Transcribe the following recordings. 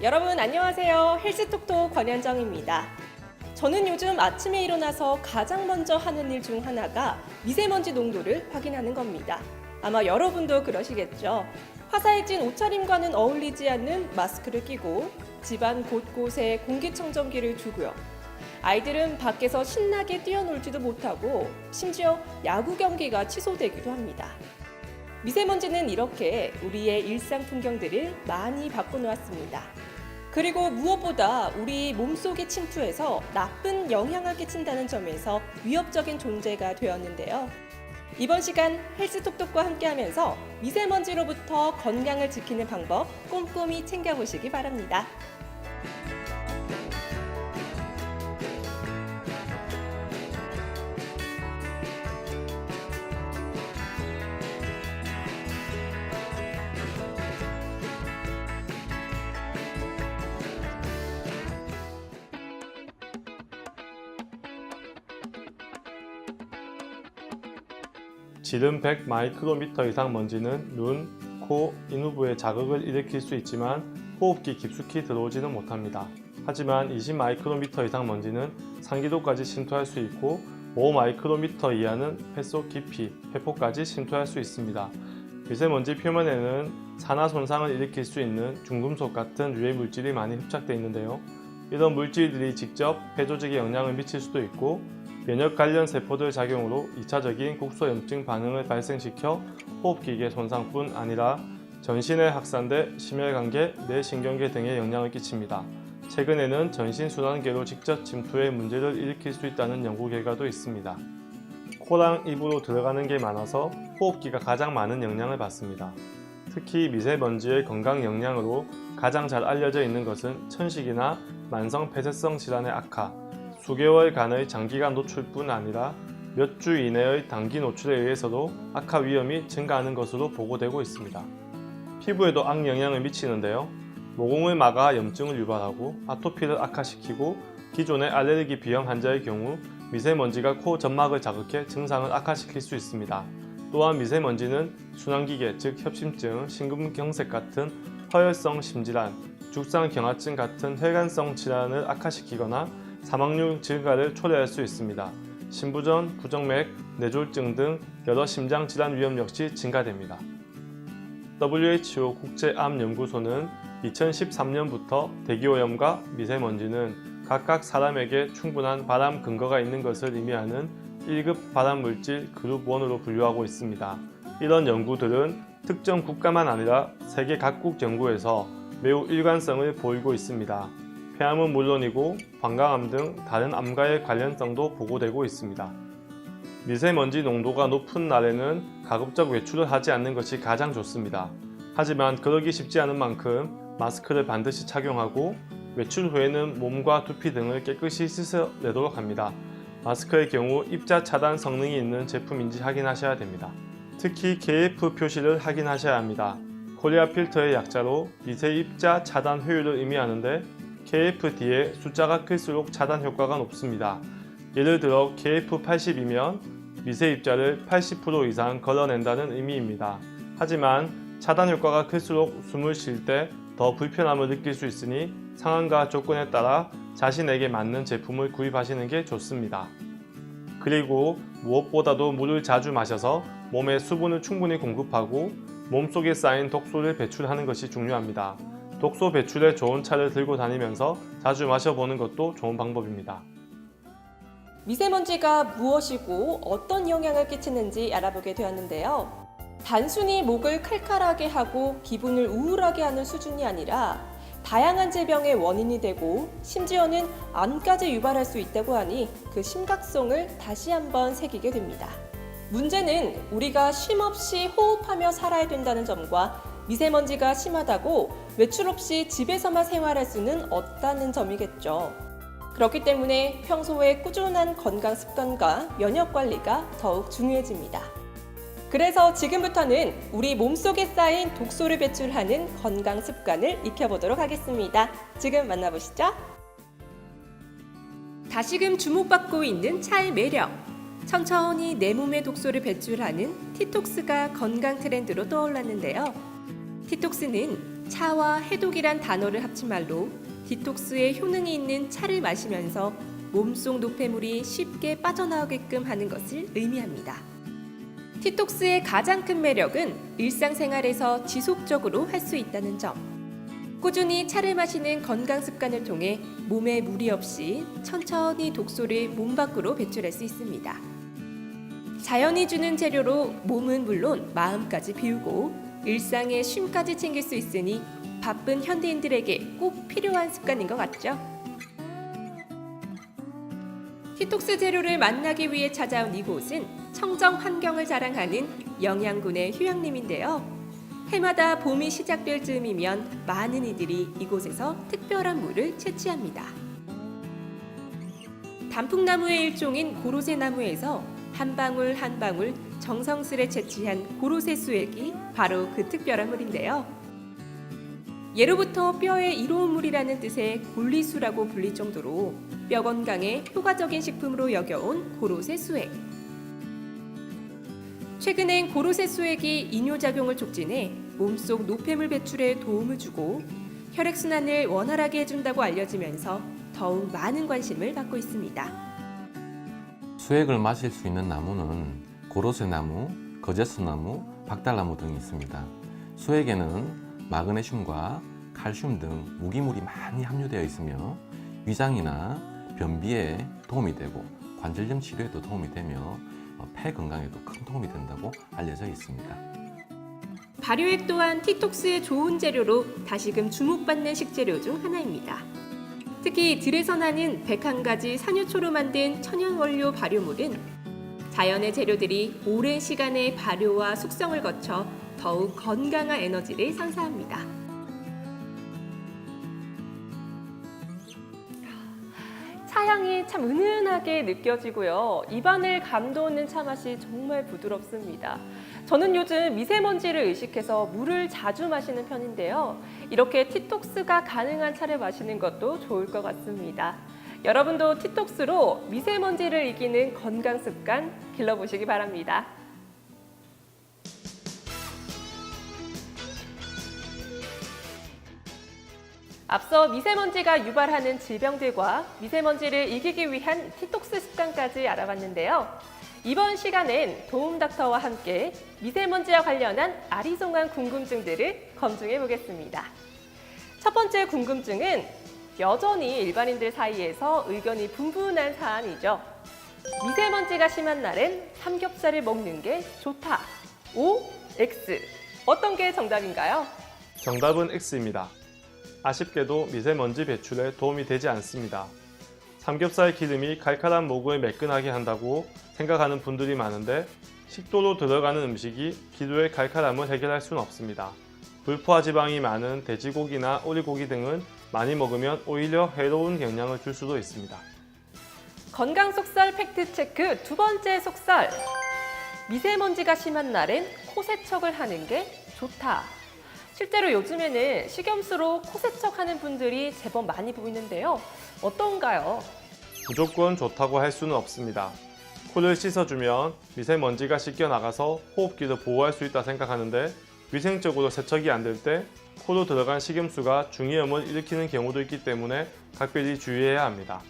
여러분 안녕하세요. 헬스톡톡 권현정입니다. 저는 요즘 아침에 일어나서 가장 먼저 하는 일 중 하나가 미세먼지 농도를 확인하는 겁니다. 아마 여러분도 그러시겠죠. 화사해진 옷차림과는 어울리지 않는 마스크를 끼고 집안 곳곳에 공기청정기를 두고요. 아이들은 밖에서 신나게 뛰어놀지도 못하고 심지어 야구 경기가 취소되기도 합니다. 미세먼지는 이렇게 우리의 일상 풍경들을 많이 바꿔놓았습니다. 그리고 무엇보다 우리 몸속에 침투해서 나쁜 영향을 끼친다는 점에서 위협적인 존재가 되었는데요. 이번 시간 헬스톡톡과 함께하면서 미세먼지로부터 건강을 지키는 방법 꼼꼼히 챙겨보시기 바랍니다. 지름 100 마이크로미터 이상 먼지는 눈, 코, 인후부에 자극을 일으킬 수 있지만 호흡기 깊숙이 들어오지는 못합니다. 하지만 20 마이크로미터 이상 먼지는 상기도까지 침투할 수 있고 5 마이크로미터 이하는 폐 속 깊이, 폐포까지 침투할 수 있습니다. 미세먼지 표면에는 산화 손상을 일으킬 수 있는 중금속 같은 유해 물질이 많이 흡착되어 있는데요. 이런 물질들이 직접 폐 조직에 영향을 미칠 수도 있고 면역 관련 세포들 작용으로 2차적인 국소염증 반응을 발생시켜 호흡기계 손상뿐 아니라 전신에 확산돼 심혈관계, 뇌신경계 등에 영향을 끼칩니다. 최근에는 전신순환계로 직접 침투해 문제를 일으킬 수 있다는 연구 결과도 있습니다. 코랑 입으로 들어가는 게 많아서 호흡기가 가장 많은 영향을 받습니다. 특히 미세먼지의 건강 영향으로 가장 잘 알려져 있는 것은 천식이나 만성 폐쇄성 질환의 악화, 수개월간의 장기간 노출뿐 아니라 몇 주 이내의 단기 노출에 의해서도 악화 위험이 증가하는 것으로 보고되고 있습니다. 피부에도 악영향을 미치는데요. 모공을 막아 염증을 유발하고 아토피를 악화시키고 기존의 알레르기 비염 환자의 경우 미세먼지가 코 점막을 자극해 증상을 악화시킬 수 있습니다. 또한 미세먼지는 순환기계 즉 협심증, 심근경색 같은 허혈성 심질환, 죽상경화증 같은 혈관성 질환을 악화시키거나 사망률 증가를 초래할 수 있습니다. 심부전, 부정맥, 뇌졸중 등 여러 심장질환 위험 역시 증가됩니다. WHO 국제암연구소는 2013년부터 대기오염과 미세먼지는 각각 사람에게 충분한 발암 근거가 있는 것을 의미하는 1급 발암물질 그룹 1으로 분류하고 있습니다. 이런 연구들은 특정 국가만 아니라 세계 각국 연구에서 매우 일관성을 보이고 있습니다. 폐암은 물론이고 방광암 등 다른 암과의 관련성도 보고되고 있습니다. 미세먼지 농도가 높은 날에는 가급적 외출을 하지 않는 것이 가장 좋습니다. 하지만 그러기 쉽지 않은 만큼 마스크를 반드시 착용하고 외출 후에는 몸과 두피 등을 깨끗이 씻어내도록 합니다. 마스크의 경우 입자 차단 성능이 있는 제품인지 확인하셔야 됩니다. 특히 KF 표시를 확인하셔야 합니다. 코리아 필터의 약자로 미세 입자 차단 효율을 의미하는데 KF 뒤에 숫자가 클수록 차단 효과가 높습니다. 예를 들어 KF80이면 미세 입자를 80% 이상 걸러낸다는 의미입니다. 하지만 차단 효과가 클수록 숨을 쉴 때 더 불편함을 느낄 수 있으니 상황과 조건에 따라 자신에게 맞는 제품을 구입하시는 게 좋습니다. 그리고 무엇보다도 물을 자주 마셔서 몸에 수분을 충분히 공급하고 몸속에 쌓인 독소를 배출하는 것이 중요합니다. 독소 배출에 좋은 차를 들고 다니면서 자주 마셔보는 것도 좋은 방법입니다. 미세먼지가 무엇이고 어떤 영향을 끼치는지 알아보게 되었는데요. 단순히 목을 칼칼하게 하고 기분을 우울하게 하는 수준이 아니라 다양한 질병의 원인이 되고 심지어는 암까지 유발할 수 있다고 하니 그 심각성을 다시 한번 새기게 됩니다. 문제는 우리가 쉼없이 호흡하며 살아야 된다는 점과 미세먼지가 심하다고 외출 없이 집에서만 생활할 수는 없다는 점이겠죠. 그렇기 때문에 평소에 꾸준한 건강 습관과 면역 관리가 더욱 중요해집니다. 그래서 지금부터는 우리 몸속에 쌓인 독소를 배출하는 건강 습관을 익혀보도록 하겠습니다. 지금 만나보시죠. 다시금 주목받고 있는 차의 매력. 천천히 내 몸의 독소를 배출하는 티톡스가 건강 트렌드로 떠올랐는데요. 티톡스는 차와 해독이란 단어를 합친 말로 디톡스에 효능이 있는 차를 마시면서 몸속 노폐물이 쉽게 빠져나오게끔 하는 것을 의미합니다. 티톡스의 가장 큰 매력은 일상생활에서 지속적으로 할 수 있다는 점. 꾸준히 차를 마시는 건강 습관을 통해 몸에 무리 없이 천천히 독소를 몸 밖으로 배출할 수 있습니다. 자연이 주는 재료로 몸은 물론 마음까지 비우고 일상의 쉼까지 챙길 수 있으니 바쁜 현대인들에게 꼭 필요한 습관인 것 같죠? 티톡스 재료를 만나기 위해 찾아온 이곳은 청정 환경을 자랑하는 영양군의 휴양림인데요. 해마다 봄이 시작될 즈음이면 많은 이들이 이곳에서 특별한 물을 채취합니다. 단풍나무의 일종인 고로쇠나무에서 한 방울 한 방울 정성스레 채취한 고로쇠 수액이 바로 그 특별한 물인데요. 예로부터 뼈에 이로운 물이라는 뜻의 골리수라고 불릴 정도로 뼈 건강에 효과적인 식품으로 여겨온 고로쇠 수액. 최근엔 고로쇠 수액이 이뇨작용을 촉진해 몸속 노폐물 배출에 도움을 주고 혈액순환을 원활하게 해준다고 알려지면서 더욱 많은 관심을 받고 있습니다. 수액을 마실 수 있는 나무는 고로쇠나무, 거제수나무, 박달나무 등이 있습니다. 수액에는 마그네슘과 칼슘 등 무기물이 많이 함유되어 있으며 위장이나 변비에 도움이 되고 관절염 치료에도 도움이 되며 폐 건강에도 큰 도움이 된다고 알려져 있습니다. 발효액 또한 티톡스의 좋은 재료로 다시금 주목받는 식재료 중 하나입니다. 특히 들에서 나는 101가지 산유초로 만든 천연 원료 발효물은 자연의 재료들이 오랜 시간의 발효와 숙성을 거쳐 더욱 건강한 에너지를 선사합니다. 차향이 참 은은하게 느껴지고요. 입안을 감도는 차맛이 정말 부드럽습니다. 저는 요즘 미세먼지를 의식해서 물을 자주 마시는 편인데요. 이렇게 티톡스가 가능한 차를 마시는 것도 좋을 것 같습니다. 여러분도 티톡스로 미세먼지를 이기는 건강 습관 길러보시기 바랍니다. 앞서 미세먼지가 유발하는 질병들과 미세먼지를 이기기 위한 티톡스 습관까지 알아봤는데요. 이번 시간엔 도움닥터와 함께 미세먼지와 관련한 아리송한 궁금증들을 검증해 보겠습니다. 첫 번째 궁금증은 여전히 일반인들 사이에서 의견이 분분한 사안이죠. 미세먼지가 심한 날엔 삼겹살을 먹는 게 좋다. O, X. 어떤 게 정답인가요? 정답은 X입니다. 아쉽게도 미세먼지 배출에 도움이 되지 않습니다. 삼겹살 기름이 칼칼한 목을 매끈하게 한다고 생각하는 분들이 많은데 식도로 들어가는 음식이 기도의 칼칼함을 해결할 수는 없습니다. 불포화 지방이 많은 돼지고기나 오리고기 등은 많이 먹으면 오히려 해로운 영향을 줄 수도 있습니다. 건강 속설 팩트 체크 두 번째 속설. 미세먼지가 심한 날엔 코 세척을 하는 게 좋다. 실제로 요즘에는 식염수로 코 세척하는 분들이 제법 많이 보이는데요. 어떤가요? 무조건 좋다고 할 수는 없습니다. 코를 씻어주면 미세먼지가 씻겨 나가서 호흡기를 보호할 수 있다 생각하는데 위생적으로 세척이 안 될 때 코로 들어간 식염수가 중이염을 일으키는 경우도 있기 때문에 각별히 주의해야 합니다.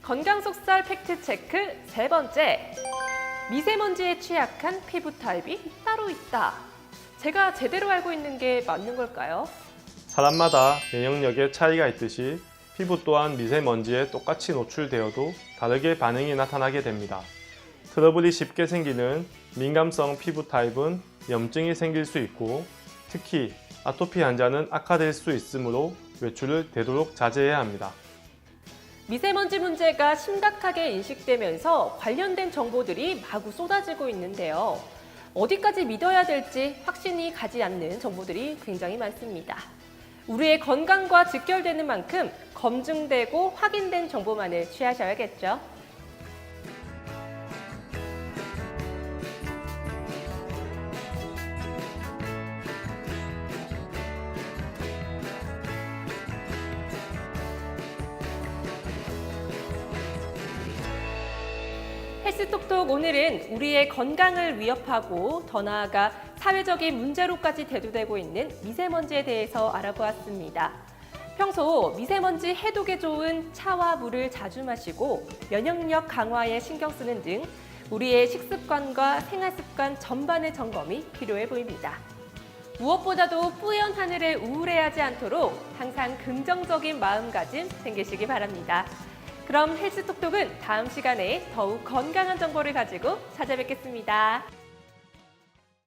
건강 속설 팩트 체크 세 번째. 미세먼지에 취약한 피부 타입이 따로 있다. 제가 제대로 알고 있는 게 맞는 걸까요? 사람마다 면역력에 차이가 있듯이 피부 또한 미세먼지에 똑같이 노출되어도 다르게 반응이 나타나게 됩니다. 트러블이 쉽게 생기는 민감성 피부 타입은 염증이 생길 수 있고 특히 아토피 환자는 악화될 수 있으므로 외출을 되도록 자제해야 합니다. 미세먼지 문제가 심각하게 인식되면서 관련된 정보들이 마구 쏟아지고 있는데요. 어디까지 믿어야 될지 확신이 가지 않는 정보들이 굉장히 많습니다. 우리의 건강과 직결되는 만큼 검증되고 확인된 정보만을 취하셔야겠죠. 헬스톡톡 오늘은 우리의 건강을 위협하고 더 나아가 사회적인 문제로까지 대두되고 있는 미세먼지에 대해서 알아보았습니다. 평소 미세먼지 해독에 좋은 차와 물을 자주 마시고 면역력 강화에 신경 쓰는 등 우리의 식습관과 생활습관 전반의 점검이 필요해 보입니다. 무엇보다도 뿌연 하늘에 우울해하지 않도록 항상 긍정적인 마음가짐 챙기시기 바랍니다. 그럼 헬스톡톡은 다음 시간에 더욱 건강한 정보를 가지고 찾아뵙겠습니다.